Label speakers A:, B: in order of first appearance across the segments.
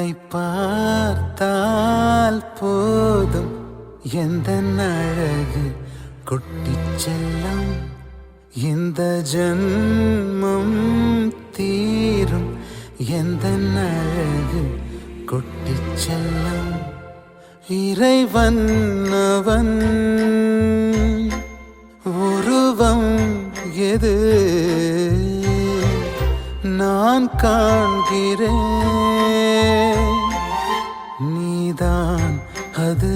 A: உன்னை பார்த்தால் போதும் எந்த அழகு கொட்டிச் செல்லும். இந்த ஜன்மம் தீரும் எந்த அழகு கொட்டிச் செல்லும். இறைவன் அவன் உருவம் எது நான் காண்கிறேன், நீதான் அது.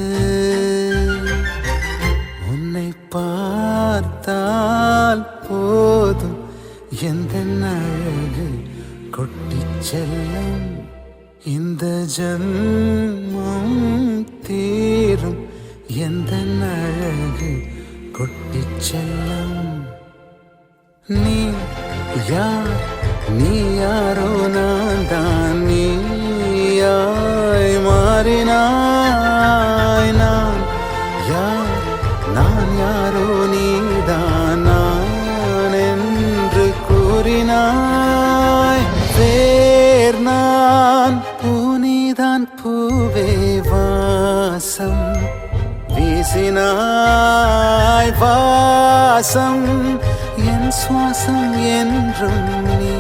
A: உன்னை பார்த்தால் போதும் எந்த அழகு கொட்டிச் செல்லும். இந்த ஜன்மம் தீரும் எந்த அழகு கொட்டிச் செல்லும். நீ யார், நீ யாரோ நான் தான் நீயாய் மாறினாய். நான் யார், நான் யாரோ நீதான் நான் என்று கூறினாய். வேர் நான் பூனிதான் பூவே வாசம் வீசினாய். வாசம் என் சுவாசம் என்றும் நீ